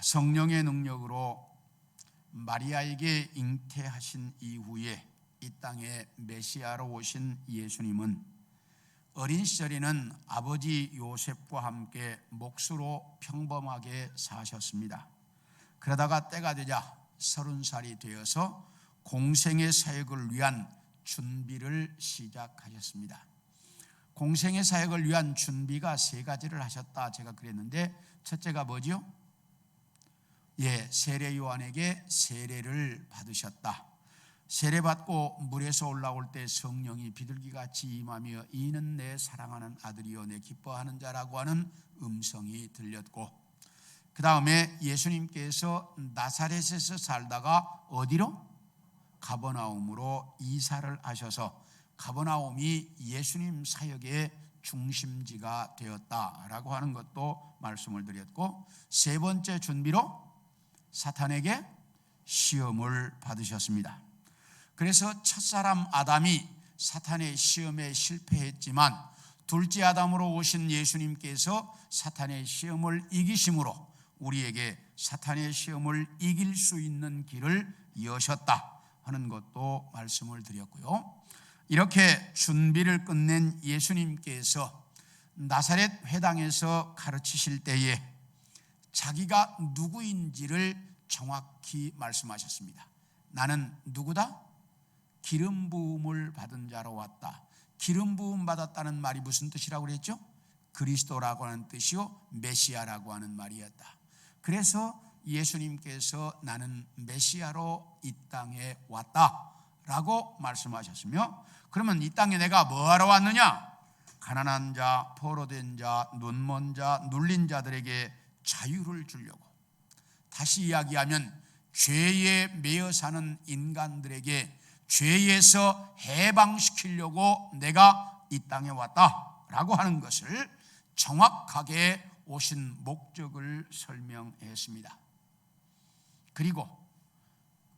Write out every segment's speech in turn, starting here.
성령의 능력으로 마리아에게 잉태하신 이후에 이 땅에 메시아로 오신 예수님은 어린 시절에는 아버지 요셉과 함께 몫으로 평범하게 사셨습니다. 그러다가 때가 되자 30살이 되어서 공생의 사역을 위한 준비를 시작하셨습니다. 공생의 사역을 위한 준비가 3가지를 하셨다 제가 그랬는데, 첫째가 뭐죠? 세례 요한에게 세례를 받으셨다. 세례받고 물에서 올라올 때 성령이 비둘기같이 임하며 이는 내 사랑하는 아들이요 내 기뻐하는 자라고 하는 음성이 들렸고, 그 다음에 예수님께서 나사렛에서 살다가 어디로? 가버나움으로 이사를 하셔서 가버나움이 예수님 사역의 중심지가 되었다라고 하는 것도 말씀을 드렸고, 3번째 준비로 사탄에게 시험을 받으셨습니다. 그래서 첫사람 아담이 사탄의 시험에 실패했지만 둘째 아담으로 오신 예수님께서 사탄의 시험을 이기심으로 우리에게 사탄의 시험을 이길 수 있는 길을 여셨다 하는 것도 말씀을 드렸고요. 이렇게 준비를 끝낸 예수님께서 나사렛 회당에서 가르치실 때에 자기가 누구인지를 정확히 말씀하셨습니다. 나는 누구다? 기름 부음을 받은 자로 왔다. 기름 부음 받았다는 말이 무슨 뜻이라고 그랬죠? 그리스도라고 하는 뜻이요 메시아라고 하는 말이었다. 그래서 예수님께서 나는 메시아로 이 땅에 왔다라고 말씀하셨으며, 그러면 이 땅에 내가 뭐하러 왔느냐? 가난한 자, 포로된 자, 눈먼 자, 눌린 자들에게 자유를 주려고, 다시 이야기하면 죄에 매여 사는 인간들에게 죄에서 해방시키려고 내가 이 땅에 왔다라고 하는 것을 정확하게 오신 목적을 설명했습니다. 그리고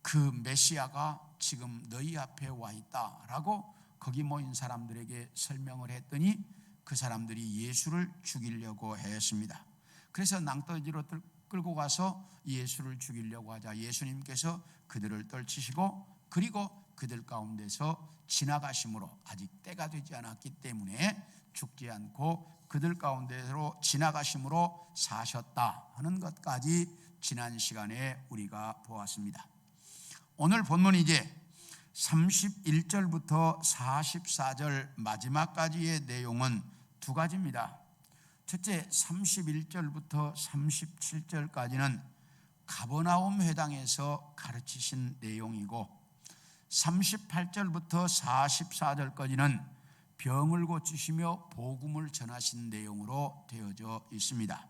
그 메시아가 지금 너희 앞에 와 있다라고 거기 모인 사람들에게 설명을 했더니 그 사람들이 예수를 죽이려고 했습니다. 그래서 낭떠러지로 끌고 가서 예수를 죽이려고 하자 예수님께서 그들을 떨치시고, 그리고 그들 가운데서 지나가심으로, 아직 때가 되지 않았기 때문에 죽지 않고 그들 가운데로 지나가심으로 사셨다 하는 것까지 지난 시간에 우리가 보았습니다. 오늘 본문 이제 31절부터 44절 마지막까지의 내용은 2가지입니다. 첫째, 31절부터 37절까지는 가버나움 회당에서 가르치신 내용이고, 38절부터 44절까지는 병을 고치시며 복음을 전하신 내용으로 되어져 있습니다.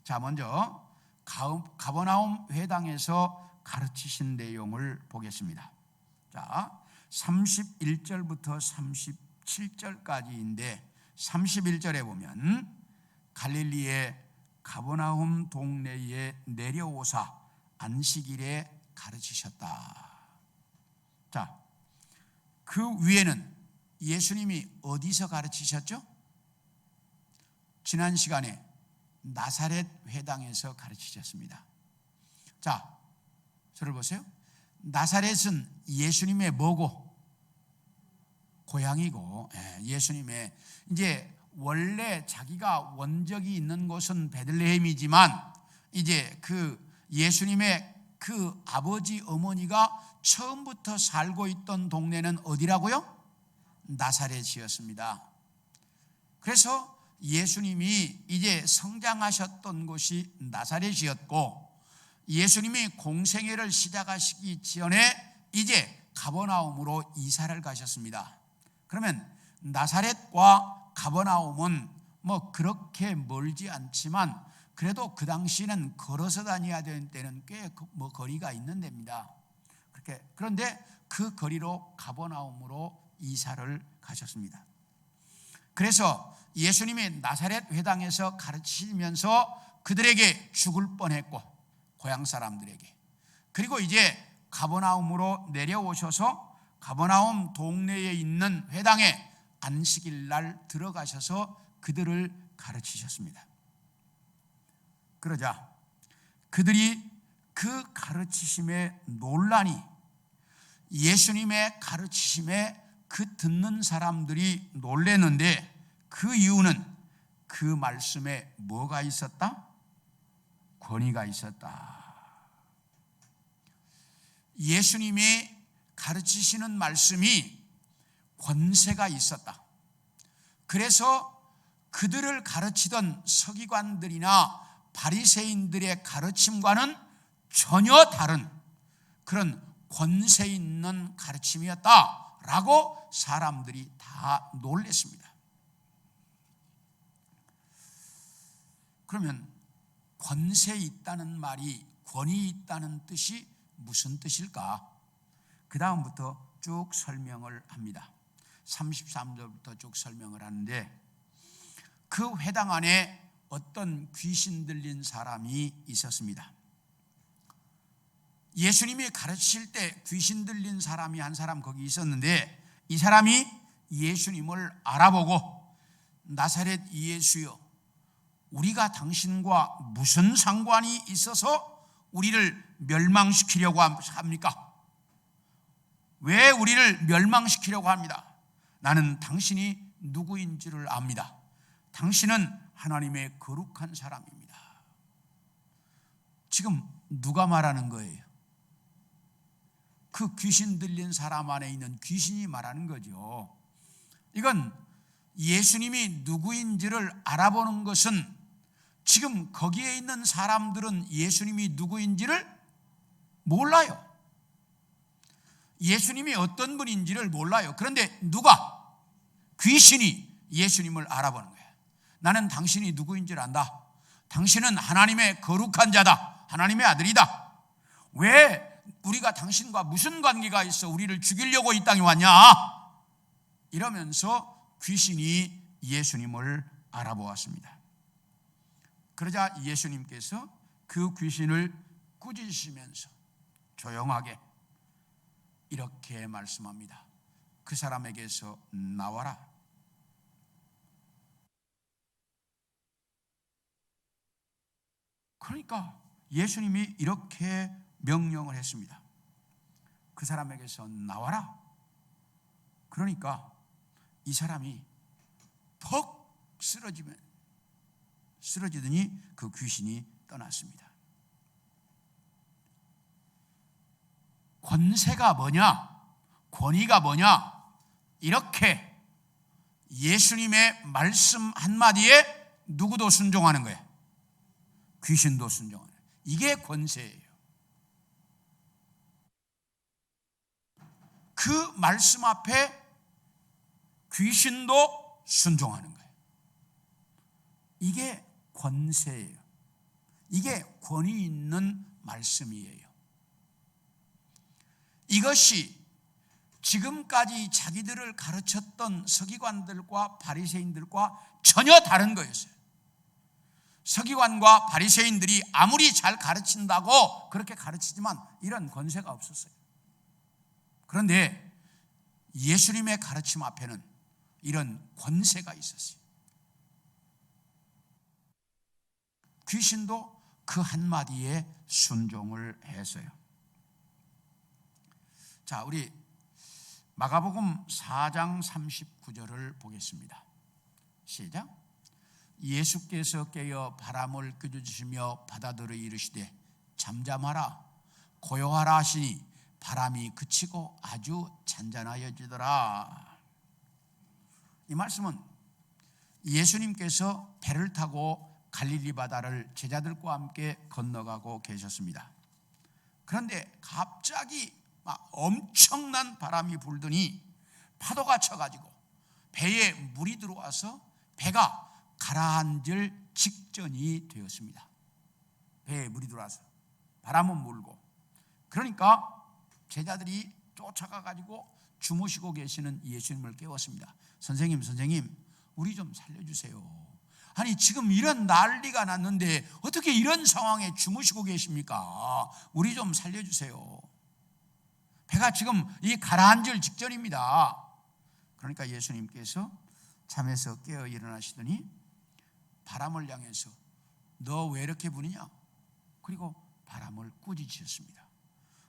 자, 먼저 가버나움 회당에서 가르치신 내용을 보겠습니다. 자, 31절부터 37절까지인데 31절에 보면 갈릴리의 가버나움 동네에 내려오사 안식일에 가르치셨다. 자, 그 위에는 예수님이 어디서 가르치셨죠? 지난 시간에 나사렛 회당에서 가르치셨습니다. 자, 저를 보세요. 나사렛은 예수님의 뭐고? 고향이고, 예수님의 이제 원래 자기가 원적이 있는 곳은 베들레헴이지만 이제 그 예수님의 그 아버지 어머니가 처음부터 살고 있던 동네는 어디라고요? 나사렛이었습니다. 그래서 예수님이 이제 성장하셨던 곳이 나사렛이었고, 예수님이 공생애를 시작하시기 전에 이제 가버나움으로 이사를 가셨습니다. 그러면 나사렛과 가버나움은 뭐 그렇게 멀지 않지만 그래도 그 당시에는 걸어서 다녀야 되는 때는 꽤 뭐 거리가 있는 데입니다. 그런데 그 거리로 가버나움으로 이사를 가셨습니다. 그래서 예수님이 나사렛 회당에서 가르치면서 그들에게 죽을 뻔했고, 고향 사람들에게, 그리고 이제 가버나움으로 내려오셔서 가버나움 동네에 있는 회당에 안식일 날 들어가셔서 그들을 가르치셨습니다. 그러자 그들이 그 가르치심에 논란이, 예수님의 가르치심에 그 듣는 사람들이 놀랐는데, 그 이유는 그 말씀에 뭐가 있었다? 권위가 있었다. 예수님이 가르치시는 말씀이 권세가 있었다. 그래서 그들을 가르치던 서기관들이나 바리새인들의 가르침과는 전혀 다른 그런 권세 있는 가르침이었다라고 사람들이 다 놀랐습니다. 그러면 권세 있다는 말이 권위 있다는 뜻이 무슨 뜻일까? 그 다음부터 쭉 설명을 합니다. 33절부터 쭉 설명을 하는데, 그 회당 안에 어떤 귀신 들린 사람이 있었습니다. 예수님이 가르치실 때 귀신 들린 사람이 한 사람 거기 있었는데, 이 사람이 예수님을 알아보고 나사렛 예수여, 우리가 당신과 무슨 상관이 있어서 우리를 멸망시키려고 합니까? 왜 우리를 멸망시키려고 합니다? 나는 당신이 누구인지를 압니다. 당신은 하나님의 거룩한 사람입니다. 지금 누가 말하는 거예요? 그 귀신 들린 사람 안에 있는 귀신이 말하는 거죠. 이건 예수님이 누구인지를 알아보는 것은, 지금 거기에 있는 사람들은 예수님이 누구인지를 몰라요. 예수님이 어떤 분인지를 몰라요. 그런데 누가? 귀신이 예수님을 알아보는 거예요. 나는 당신이 누구인지를 안다. 당신은 하나님의 거룩한 자다. 하나님의 아들이다. 왜 우리가 당신과 무슨 관계가 있어 우리를 죽이려고 이 땅에 왔냐? 이러면서 귀신이 예수님을 알아보았습니다. 그러자 예수님께서 그 귀신을 꾸짖으시면서 조용하게 이렇게 말씀합니다. 그 사람에게서 나와라. 그러니까 예수님이 이렇게 명령을 했습니다. 그 사람에게서 나와라. 그러니까 이 사람이 퍽 쓰러지더니 그 귀신이 떠났습니다. 권세가 뭐냐? 권위가 뭐냐? 이렇게 예수님의 말씀 한마디에 누구도 순종하는 거예요. 귀신도 순종하는 거예요. 이게 권세예요. 그 말씀 앞에 귀신도 순종하는 거예요. 이게 권세예요. 이게 권위 있는 말씀이에요. 이것이 지금까지 자기들을 가르쳤던 서기관들과 바리새인들과 전혀 다른 거였어요. 서기관과 바리새인들이 아무리 잘 가르친다고 그렇게 가르치지만 이런 권세가 없었어요. 그런데 예수님의 가르침 앞에는 이런 권세가 있었어요. 귀신도 그 한마디에 순종을 했어요. 자, 우리 마가복음 4장 39절을 보겠습니다. 시작. 예수께서 깨어 바람을 끄짖으시며 바다들을 이르시되 잠잠하라 고요하라 하시니 바람이 그치고 아주 잔잔하여지더라. 이 말씀은 예수님께서 배를 타고 갈릴리 바다를 제자들과 함께 건너가고 계셨습니다. 그런데 갑자기 막 엄청난 바람이 불더니 파도가 쳐가지고 배에 물이 들어와서 배가 가라앉을 직전이 되었습니다. 배에 물이 들어와서 바람은 불고, 그러니까 제자들이 쫓아가가지고 주무시고 계시는 예수님을 깨웠습니다. 선생님, 우리 좀 살려주세요. 아니 지금 이런 난리가 났는데 어떻게 이런 상황에 주무시고 계십니까? 우리 좀 살려주세요. 배가 지금 이 가라앉을 직전입니다. 그러니까 예수님께서 잠에서 깨어 일어나시더니 바람을 향해서 너 왜 이렇게 부니냐? 그리고 바람을 꾸짖으셨습니다.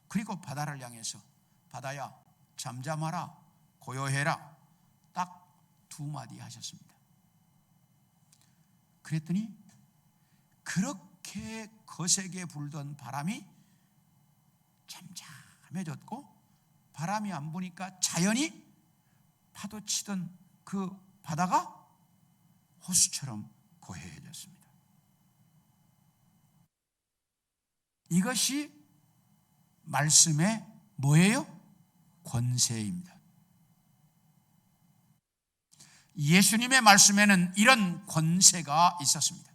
그리고 바다를 향해서 바다야 잠잠하라, 고요해라, 딱 두 마디 하셨습니다. 그랬더니 그렇게 거세게 불던 바람이 잠잠해졌고, 바람이 안 부니까 자연히 파도 치던 그 바다가 호수처럼 고요해졌습니다. 이것이 말씀의 뭐예요? 권세입니다. 예수님의 말씀에는 이런 권세가 있었습니다.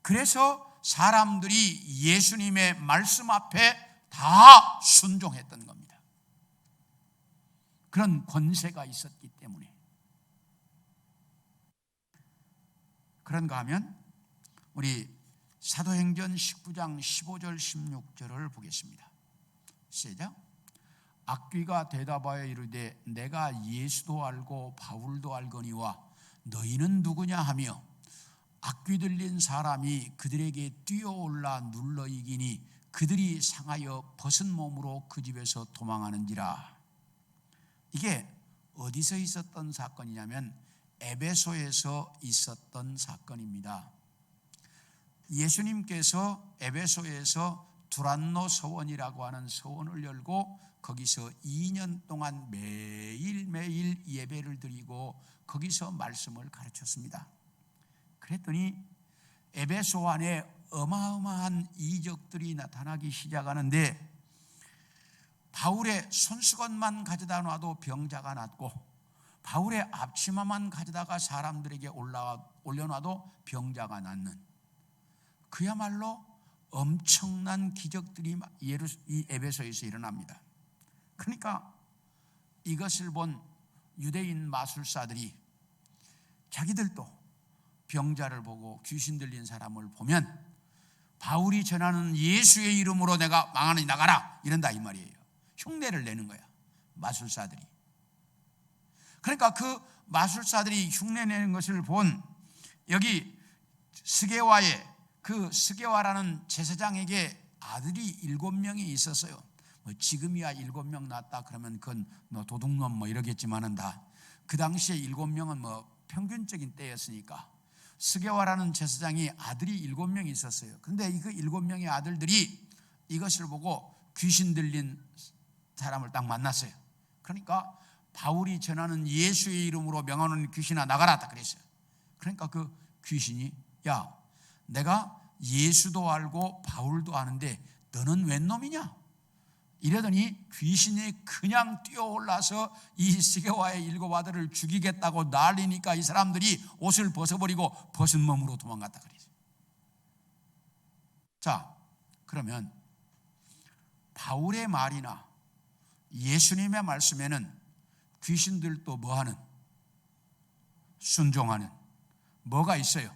그래서 사람들이 예수님의 말씀 앞에 다 순종했던 겁니다. 그런 권세가 있었기 때문에. 그런가 하면 우리 사도행전 19장 15절 16절을 보겠습니다. 시작. 악귀가 대답하여 이르되 내가 예수도 알고 바울도 알거니와 너희는 누구냐 하며 악귀 들린 사람이 그들에게 뛰어올라 눌러 이기니 그들이 상하여 벗은 몸으로 그 집에서 도망하는지라. 이게 어디서 있었던 사건이냐면 에베소에서 있었던 사건입니다. 예수님께서 에베소에서 두란노 서원이라고 하는 서원을 열고 거기서 2년 동안 매일매일 예배를 드리고 거기서 말씀을 가르쳤습니다. 그랬더니 에베소 안에 어마어마한 이적들이 나타나기 시작하는데, 바울의 손수건만 가져다 놔도 병자가 낫고, 바울의 앞치마만 가져다가 사람들에게 올려놔도 병자가 낫는, 그야말로 엄청난 기적들이 이 에베소에서 일어납니다. 그러니까 이것을 본 유대인 마술사들이 자기들도 병자를 보고 귀신 들린 사람을 보면 바울이 전하는 예수의 이름으로 내가 망하니 나가라 이런다 이 말이에요. 흉내를 내는 거야, 마술사들이. 그러니까 그 마술사들이 흉내내는 것을 본 여기 스게와의 그 스게와라는 제사장에게 아들이 7명이 있었어요. 뭐 지금이야 7명 낳았다 그러면 그건 너 도둑놈 뭐 이러겠지만은 다 그 당시에 7명은 뭐 평균적인 때였으니까 스게와라는 제사장이 아들이 7명이 있었어요. 그런데 그 7명의 아들들이 이것을 보고 귀신 들린 사람을 딱 만났어요. 그러니까 바울이 전하는 예수의 이름으로 명하는 귀신아 나가라 딱 그랬어요. 그러니까 그 귀신이 야 내가 예수도 알고 바울도 아는데 너는 웬 놈이냐? 이러더니 귀신이 그냥 뛰어올라서 이 스게와의 7 아들을 죽이겠다고 난리니까 이 사람들이 옷을 벗어버리고 벗은 몸으로 도망갔다 그랬어요. 자, 그러면 바울의 말이나 예수님의 말씀에는 귀신들도 뭐하는? 순종하는 뭐가 있어요?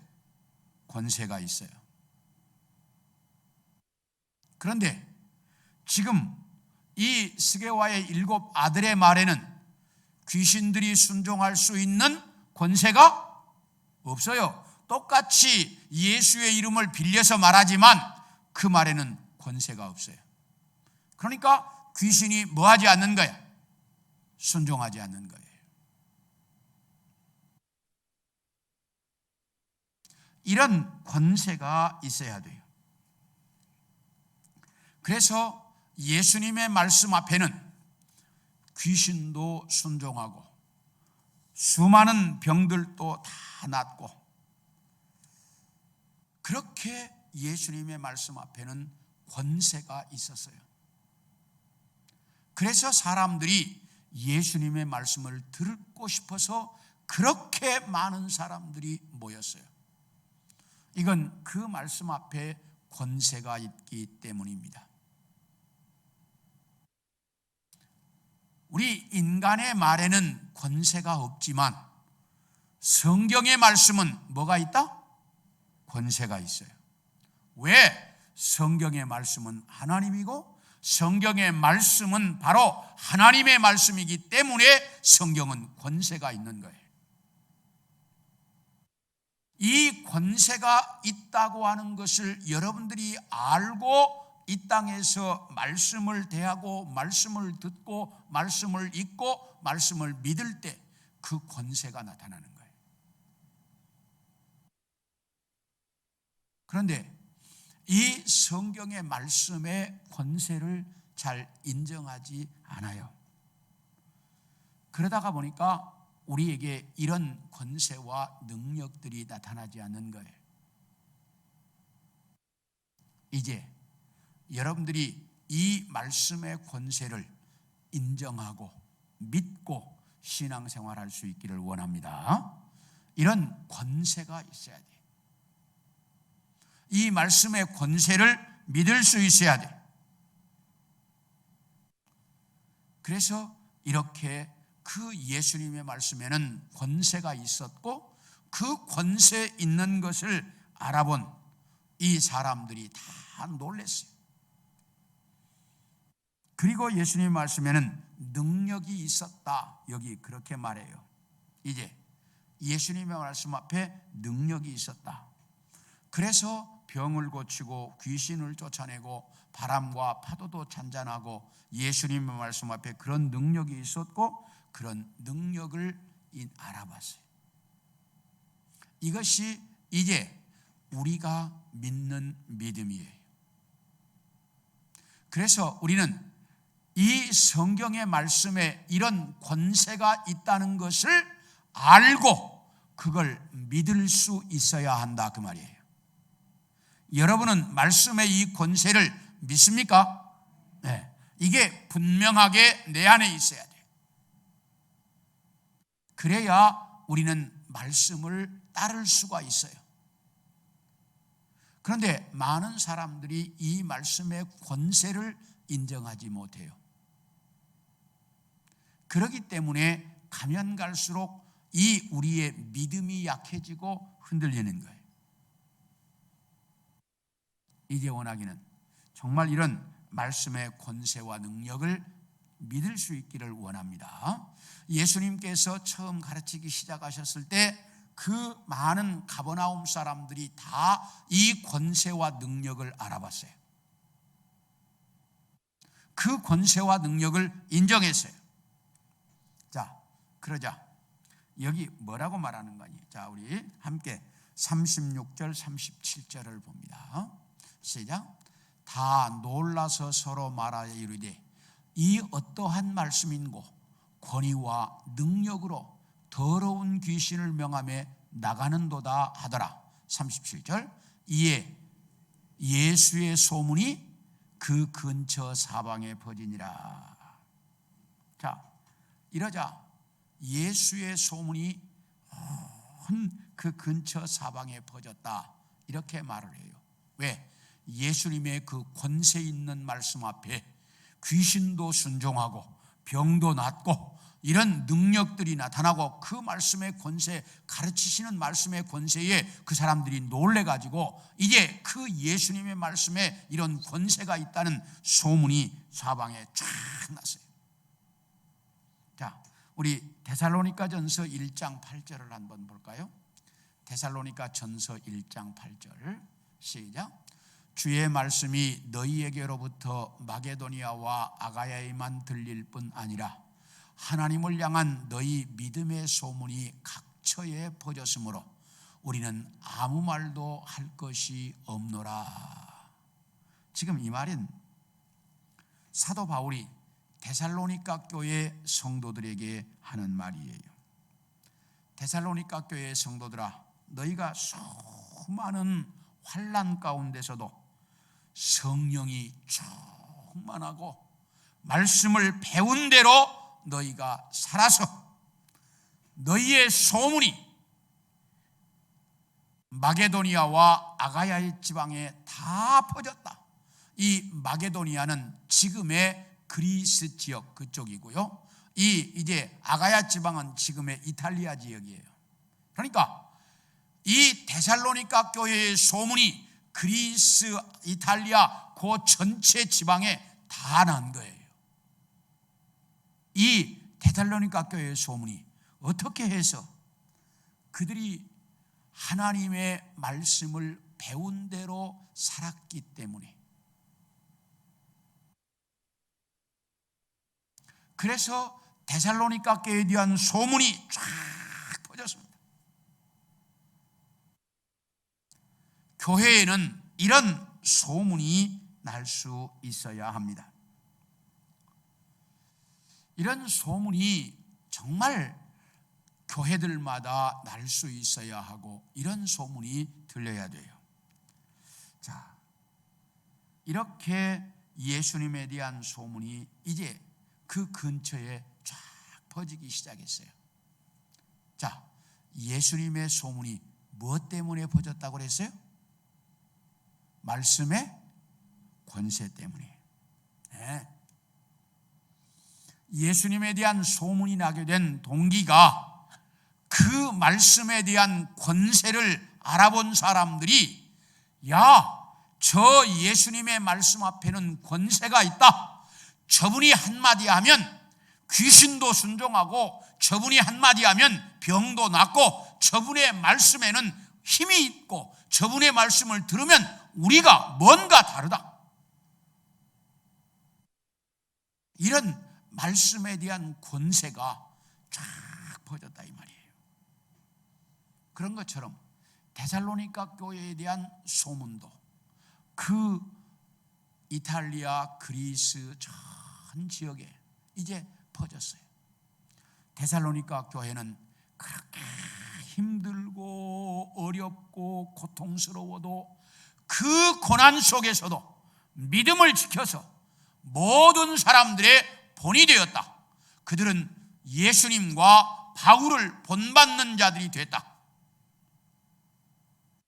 권세가 있어요. 그런데 지금 이 스게와의 7 아들의 말에는 귀신들이 순종할 수 있는 권세가 없어요. 똑같이 예수의 이름을 빌려서 말하지만 그 말에는 권세가 없어요. 그러니까 귀신이 뭐하지 않는 거야? 순종하지 않는 거예요. 이런 권세가 있어야 돼요. 그래서 예수님의 말씀 앞에는 귀신도 순종하고 수많은 병들도 다 낫고, 그렇게 예수님의 말씀 앞에는 권세가 있었어요. 그래서 사람들이 예수님의 말씀을 듣고 싶어서 그렇게 많은 사람들이 모였어요. 이건 그 말씀 앞에 권세가 있기 때문입니다. 우리 인간의 말에는 권세가 없지만 성경의 말씀은 뭐가 있다? 권세가 있어요. 왜? 성경의 말씀은 하나님이고 성경의 말씀은 바로 하나님의 말씀이기 때문에 성경은 권세가 있는 거예요. 이 권세가 있다고 하는 것을 여러분들이 알고 이 땅에서 말씀을 대하고 말씀을 듣고 말씀을 읽고 말씀을 믿을 때 그 권세가 나타나는 거예요. 그런데 이 성경의 말씀의 권세를 잘 인정하지 않아요. 그러다가 보니까 우리에게 이런 권세와 능력들이 나타나지 않는 거예요. 이제 여러분들이 이 말씀의 권세를 인정하고 믿고 신앙생활할 수 있기를 원합니다. 이런 권세가 있어야 돼요. 이 말씀의 권세를 믿을 수 있어야 돼요. 그래서 이렇게 그 예수님의 말씀에는 권세가 있었고 그 권세 있는 것을 알아본 이 사람들이 다 놀랐어요. 그리고 예수님의 말씀에는 능력이 있었다. 여기 그렇게 말해요. 이제 예수님의 말씀 앞에 능력이 있었다. 그래서 병을 고치고 귀신을 쫓아내고 바람과 파도도 잔잔하고 예수님의 말씀 앞에 그런 능력이 있었고 그런 능력을 알아봤어요. 이것이 이제 우리가 믿는 믿음이에요. 그래서 우리는 이 성경의 말씀에 이런 권세가 있다는 것을 알고 그걸 믿을 수 있어야 한다 그 말이에요. 여러분은 말씀의 이 권세를 믿습니까? 네. 이게 분명하게 내 안에 있어야 돼요. 그래야 우리는 말씀을 따를 수가 있어요. 그런데 많은 사람들이 이 말씀의 권세를 인정하지 못해요. 그렇기 때문에 가면 갈수록 이 우리의 믿음이 약해지고 흔들리는 거예요. 이제 원하기는 정말 이런 말씀의 권세와 능력을 믿을 수 있기를 원합니다. 예수님께서 처음 가르치기 시작하셨을 때 그 많은 가버나움 사람들이 다 이 권세와 능력을 알아봤어요. 그 권세와 능력을 인정했어요. 자, 그러자 여기 뭐라고 말하는 거니? 자, 우리 함께 36절 37절을 봅니다. 시작. 다 놀라서 서로 말하여 이르되 이 어떠한 말씀인고 권위와 능력으로 더러운 귀신을 명하며 나가는도다 하더라. 37절. 이에 예수의 소문이 그 근처 사방에 퍼지니라. 자, 이러자 예수의 소문이 그 근처 사방에 퍼졌다. 이렇게 말을 해요. 왜? 예수님의 그 권세 있는 말씀 앞에 귀신도 순종하고 병도 낫고 이런 능력들이 나타나고 그 말씀의 권세, 가르치시는 말씀의 권세에 그 사람들이 놀래가지고 이제 그 예수님의 말씀에 이런 권세가 있다는 소문이 사방에 쫙 났어요. 자, 우리 데살로니가전서 1장 8절을 한번 볼까요? 데살로니가전서 1장 8절 시작. 주의 말씀이 너희에게로부터 마게도니아와 아가야에만 들릴 뿐 아니라 하나님을 향한 너희 믿음의 소문이 각처에 퍼졌으므로 우리는 아무 말도 할 것이 없노라. 지금 이 말은 사도 바울이 데살로니가 교회 성도들에게 하는 말이에요. 데살로니가 교회 성도들아, 너희가 수많은 환난 가운데서도 성령이 충만하고 말씀을 배운 대로 너희가 살아서 너희의 소문이 마게도니아와 아가야 지방에 다 퍼졌다. 이 마게도니아는 지금의 그리스 지역 그쪽이고요. 이제 아가야 지방은 지금의 이탈리아 지역이에요. 그러니까 이 데살로니가 교회의 소문이 그리스, 이탈리아 그 전체 지방에 다 난 거예요. 이 데살로니가 교회의 소문이 어떻게 해서 그들이 하나님의 말씀을 배운 대로 살았기 때문에, 그래서 데살로니가 교회에 대한 소문이 쫙 퍼졌습니다. 교회에는 이런 소문이 날 수 있어야 합니다. 이런 소문이 정말 교회들마다 날 수 있어야 하고, 이런 소문이 들려야 돼요. 자, 이렇게 예수님에 대한 소문이 이제 그 근처에 쫙 퍼지기 시작했어요. 자, 예수님의 소문이 무엇 때문에 퍼졌다고 그랬어요? 말씀의 권세 때문에. 네. 예수님에 대한 소문이 나게 된 동기가 그 말씀에 대한 권세를 알아본 사람들이, 야, 저 예수님의 말씀 앞에는 권세가 있다. 저분이 한마디 하면 귀신도 순종하고, 저분이 한마디 하면 병도 낫고, 저분의 말씀에는 힘이 있고, 저분의 말씀을 들으면 우리가 뭔가 다르다. 이런 말씀에 대한 권세가 쫙 퍼졌다 이 말이에요. 그런 것처럼 데살로니가 교회에 대한 소문도 그 이탈리아, 그리스 전 지역에 이제 퍼졌어요. 데살로니가 교회는 그렇게 힘들고 어렵고 고통스러워도 그 고난 속에서도 믿음을 지켜서 모든 사람들의 본이 되었다. 그들은 예수님과 바울을 본받는 자들이 됐다.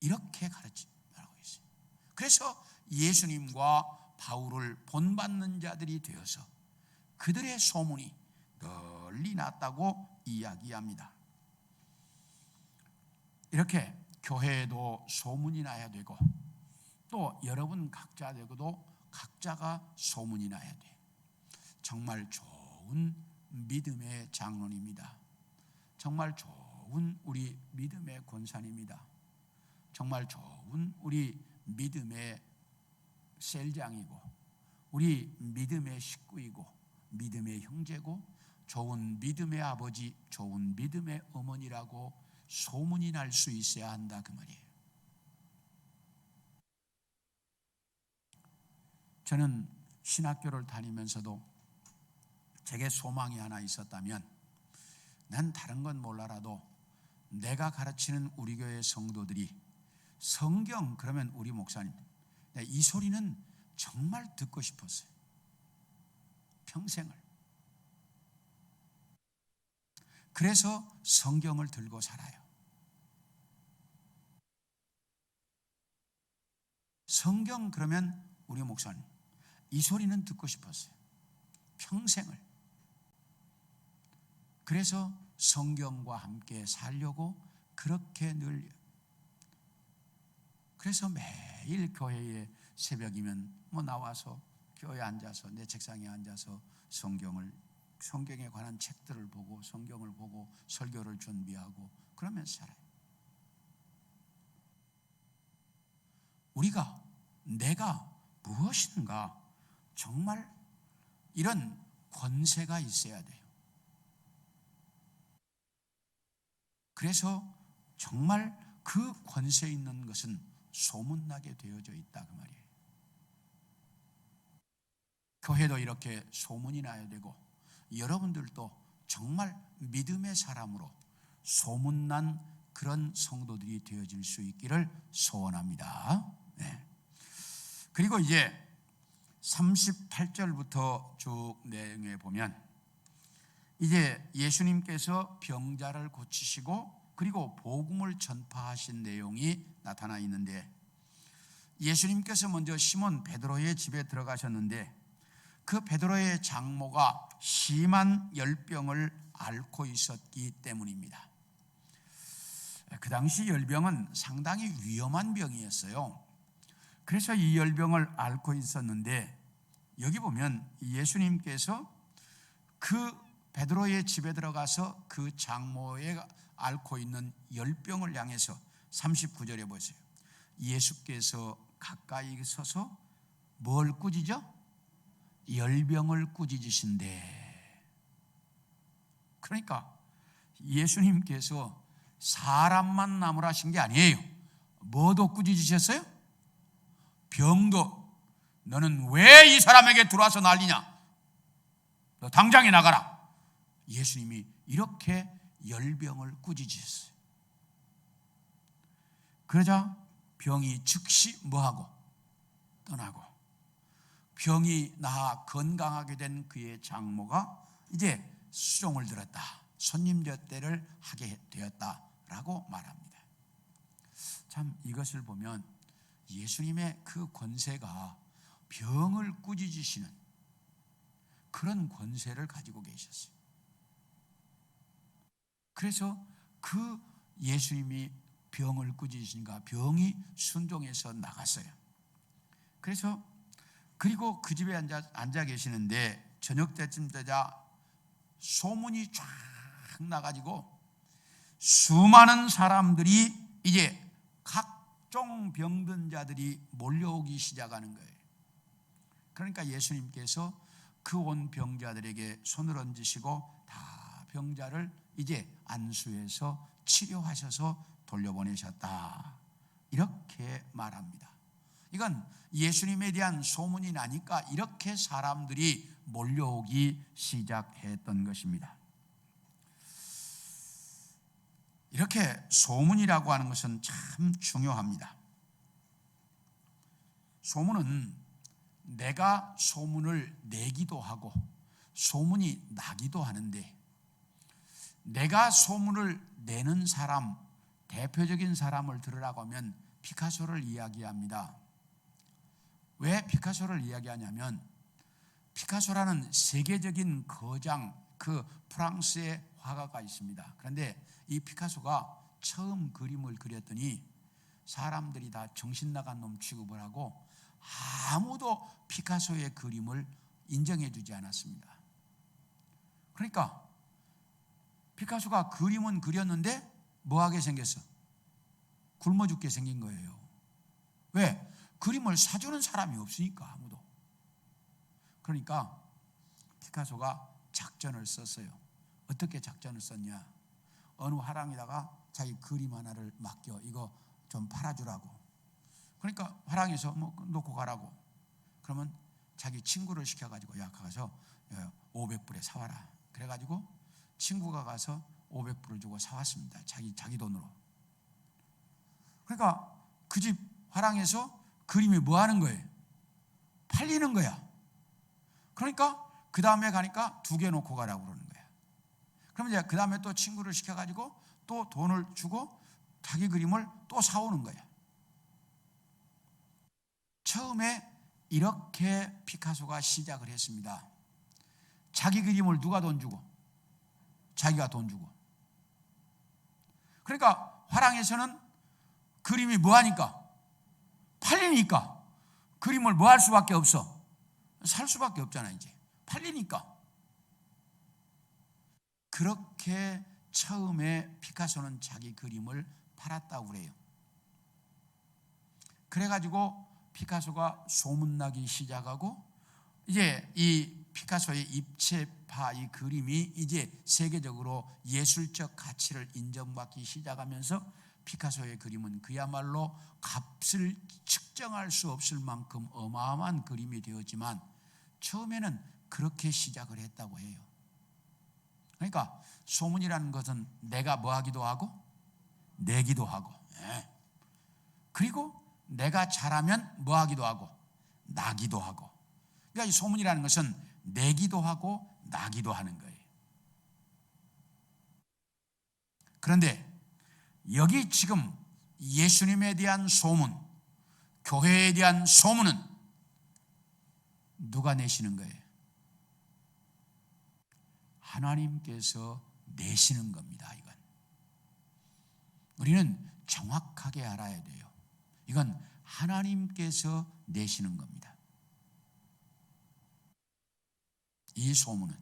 이렇게 가르치고 있어요. 그래서 예수님과 바울을 본받는 자들이 되어서 그들의 소문이 널리 났다고 이야기합니다. 이렇게 교회에도 소문이 나야 되고, 또 여러분 각자에게도 각자가 소문이 나야 돼. 정말 좋은 믿음의 장로입니다. 정말 좋은 우리 믿음의 권사님입니다. 정말 좋은 우리 믿음의 셀장이고, 우리 믿음의 식구이고, 믿음의 형제고, 좋은 믿음의 아버지, 좋은 믿음의 어머니라고 소문이 날 수 있어야 한다 그 말이에요. 저는 신학교를 다니면서도 제게 소망이 하나 있었다면, 난 다른 건 몰라라도 내가 가르치는 우리 교회 성도들이 성경, 그러면 우리 목사님, 이 소리는 정말 듣고 싶었어요. 평생을. 그래서 성경을 들고 살아요. 성경, 그러면 우리 목사님, 이 소리는 듣고 싶었어요. 평생을. 그래서 성경과 함께 살려고 그렇게 늘, 그래서 매일 교회에 새벽이면 나와서 교회에 앉아서 내 책상에 앉아서 성경에 관한 책들을 보고, 성경을 보고 설교를 준비하고 그러면서 살아요. 내가 무엇인가 정말 이런 권세가 있어야 돼요. 그래서 정말 그 권세 있는 것은 소문나게 되어져 있다 그 말이에요. 교회도 이렇게 소문이 나야 되고, 여러분들도 정말 믿음의 사람으로 소문난 그런 성도들이 되어질 수 있기를 소원합니다. 네. 그리고 이제 38절부터 쭉 내용에 보면, 이제 예수님께서 병자를 고치시고 그리고 복음을 전파하신 내용이 나타나 있는데, 예수님께서 먼저 시몬 베드로의 집에 들어가셨는데, 그 베드로의 장모가 심한 열병을 앓고 있었기 때문입니다. 그 당시 열병은 상당히 위험한 병이었어요. 그래서 이 열병을 앓고 있었는데, 여기 보면 예수님께서 그 베드로의 집에 들어가서 그 장모에 앓고 있는 열병을 향해서 39절에 보세요. 예수께서 가까이 서서 뭘 꾸짖어? 열병을 꾸짖으신대. 그러니까 예수님께서 사람만 나무라신 게 아니에요. 뭐도 꾸짖으셨어요? 병도. 너는 왜 이 사람에게 들어와서 난리냐? 너 당장에 나가라. 예수님이 이렇게 열병을 꾸짖으셨어요. 그러자 병이 즉시 뭐하고? 떠나고, 병이 나아 건강하게 된 그의 장모가 이제 수종을 들었다. 손님 젖대를 하게 되었다라고 말합니다. 참 이것을 보면 예수님의 그 권세가 병을 꾸짖으시는 그런 권세를 가지고 계셨어요. 그래서 그 예수님이 병을 꾸짖으시니까 병이 순종해서 나갔어요. 그래서 그리고 그 집에 앉아 계시는데 저녁 때쯤 되자 소문이 쫙 나가지고 수많은 사람들이 이제 각종 병든 자들이 몰려오기 시작하는 거예요. 그러니까 예수님께서 그 온 병자들에게 손을 얹으시고 다 병자를 이제 안수해서 치료하셔서 돌려보내셨다. 이렇게 말합니다. 이건 예수님에 대한 소문이 나니까 이렇게 사람들이 몰려오기 시작했던 것입니다. 이렇게 소문이라고 하는 것은 참 중요합니다. 소문은 내가 소문을 내기도 하고 소문이 나기도 하는데, 내가 소문을 내는 사람, 대표적인 사람을 들으라고 하면 피카소를 이야기합니다. 왜 피카소를 이야기하냐면 피카소라는 세계적인 거장, 그 프랑스의 화가가 있습니다. 그런데 이 피카소가 처음 그림을 그렸더니 사람들이 다 정신 나간 놈 취급을 하고 아무도 피카소의 그림을 인정해 주지 않았습니다. 그러니까 피카소가 그림은 그렸는데 뭐하게 생겼어? 굶어 죽게 생긴 거예요. 왜? 그림을 사주는 사람이 없으니까, 아무도. 그러니까 피카소가 작전을 썼어요. 어떻게 작전을 썼냐? 어느 화랑에다가 자기 그림 하나를 맡겨, 이거 좀 팔아주라고. 그러니까 화랑에서 뭐 놓고 가라고. 그러면 자기 친구를 시켜가지고, 야, 가서 500불에 사와라. 그래가지고 친구가 가서 500불을 주고 사왔습니다. 자기 돈으로. 그러니까 그 집 화랑에서 그림이 뭐 하는 거예요? 팔리는 거야. 그러니까 그 다음에 가니까 2개 놓고 가라고 그러는 거야. 그러면 이제 그 다음에 또 친구를 시켜가지고 또 돈을 주고 자기 그림을 또 사오는 거야. 처음에 이렇게 피카소가 시작을 했습니다. 자기 그림을 누가 돈 주고? 자기가 돈 주고. 그러니까 화랑에서는 그림이 뭐 하니까? 팔리니까 그림을 뭐 할 수밖에 없어? 살 수밖에 없잖아. 이제 팔리니까. 그렇게 처음에 피카소는 자기 그림을 팔았다고 그래요. 그래가지고 피카소가 소문나기 시작하고, 이제 이 피카소의 입체파 이 그림이 이제 세계적으로 예술적 가치를 인정받기 시작하면서 피카소의 그림은 그야말로 값을 측정할 수 없을 만큼 어마어마한 그림이 되었지만 처음에는 그렇게 시작을 했다고 해요. 그러니까 소문이라는 것은 내가 뭐 하기도 하고 내기도 하고, 그리고 내가 잘하면 뭐 하기도 하고 나기도 하고. 그러니까 이 소문이라는 것은 내기도 하고 나기도 하는 거예요. 그런데 여기 지금 예수님에 대한 소문, 교회에 대한 소문은 누가 내시는 거예요? 하나님께서 내시는 겁니다. 이건 우리는 정확하게 알아야 돼요. 이건 하나님께서 내시는 겁니다. 이 소문은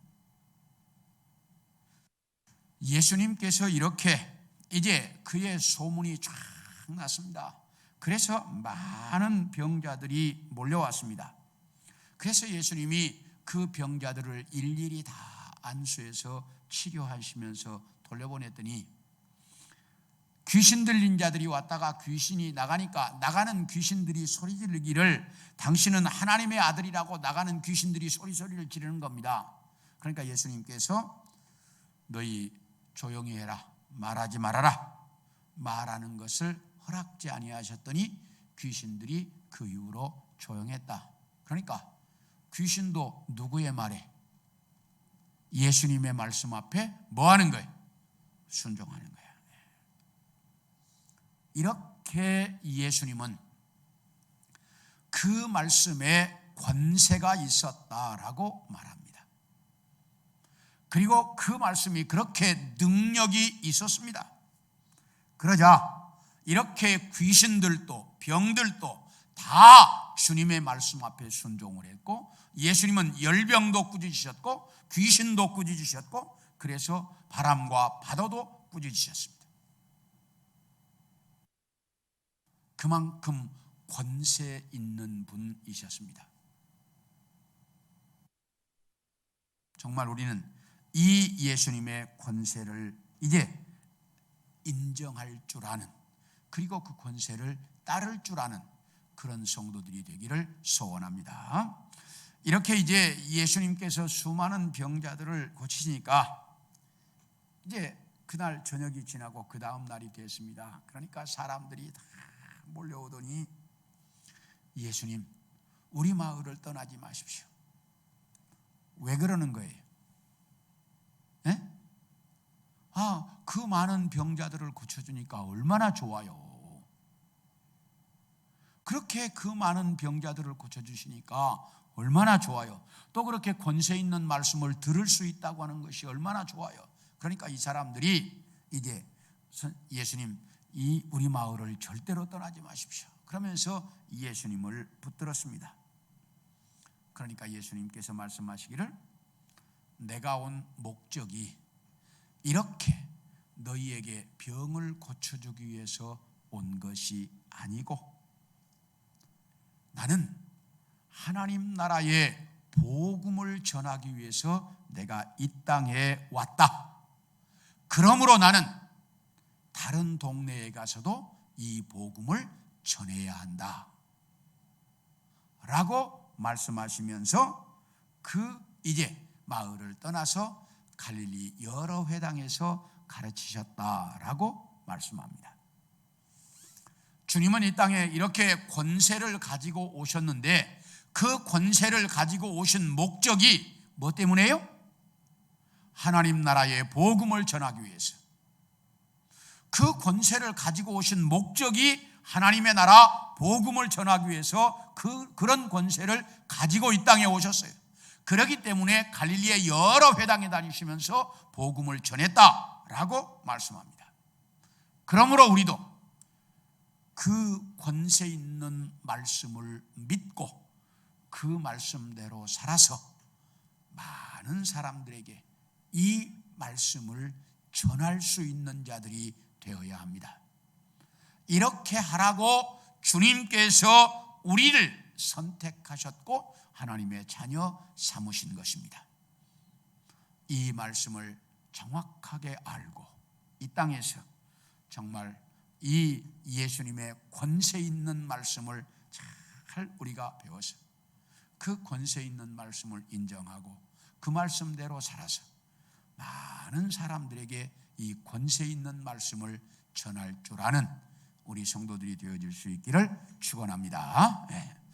예수님께서 이렇게 이제 그의 소문이 쫙 났습니다. 그래서 많은 병자들이 몰려왔습니다. 그래서 예수님이 그 병자들을 일일이 다 안수해서 치료하시면서 돌려보냈더니 귀신 들린 자들이 왔다가 귀신이 나가니까 나가는 귀신들이 소리 지르기를 당신은 하나님의 아들이라고 나가는 귀신들이 소리를 지르는 겁니다. 그러니까 예수님께서 너희 조용히 해라, 말하지 말아라, 말하는 것을 허락지 아니하셨더니 귀신들이 그 이후로 조용했다. 그러니까 귀신도 누구의 말에? 예수님의 말씀 앞에 뭐 하는 거예요? 순종하는 거예요. 이렇게 예수님은 그 말씀에 권세가 있었다라고 말합니다. 그리고 그 말씀이 그렇게 능력이 있었습니다. 그러자 이렇게 귀신들도 병들도 다 주님의 말씀 앞에 순종을 했고 예수님은 열병도 꾸짖으셨고 귀신도 꾸짖으셨고 그래서 바람과 파도도 꾸짖으셨습니다. 그만큼 권세 있는 분이셨습니다. 정말 우리는 이 예수님의 권세를 이제 인정할 줄 아는, 그리고 그 권세를 따를 줄 아는 그런 성도들이 되기를 소원합니다. 이렇게 이제 예수님께서 수많은 병자들을 고치시니까 이제 그날 저녁이 지나고 그 다음 날이 됐습니다. 그러니까 사람들이 다 몰려오더니 예수님, 우리 마을을 떠나지 마십시오. 왜 그러는 거예요? 네? 그 많은 병자들을 고쳐주니까 얼마나 좋아요. 그렇게 그 많은 병자들을 고쳐주시니까 얼마나 좋아요. 또 그렇게 권세 있는 말씀을 들을 수 있다고 하는 것이 얼마나 좋아요. 그러니까 이 사람들이 이제 예수님, 이 우리 마을을 절대로 떠나지 마십시오. 그러면서 예수님을 붙들었습니다. 그러니까 예수님께서 말씀하시기를 내가 온 목적이 이렇게 너희에게 병을 고쳐주기 위해서 온 것이 아니고 나는 하나님 나라의 복음을 전하기 위해서 내가 이 땅에 왔다. 그러므로 나는 다른 동네에 가서도 이 복음을 전해야 한다 라고 말씀하시면서 그 이제 마을을 떠나서 갈릴리 여러 회당에서 가르치셨다라고 말씀합니다. 주님은 이 땅에 이렇게 권세를 가지고 오셨는데 그 권세를 가지고 오신 목적이 뭐 때문에요? 하나님 나라의 복음을 전하기 위해서. 그 권세를 가지고 오신 목적이 하나님의 나라 복음을 전하기 위해서 그런 권세를 가지고 이 땅에 오셨어요. 그렇기 때문에 갈릴리의 여러 회당에 다니시면서 복음을 전했다라고 말씀합니다. 그러므로 우리도 그 권세 있는 말씀을 믿고 그 말씀대로 살아서 많은 사람들에게 이 말씀을 전할 수 있는 자들이 되어야 합니다. 이렇게 하라고 주님께서 우리를 선택하셨고 하나님의 자녀 삼으신 것입니다. 이 말씀을 정확하게 알고 이 땅에서 정말 이 예수님의 권세 있는 말씀을 잘 우리가 배워서 그 권세 있는 말씀을 인정하고 그 말씀대로 살아서 많은 사람들에게 이 권세 있는 말씀을 전할 줄 아는 우리 성도들이 되어질 수 있기를 축원합니다. 네.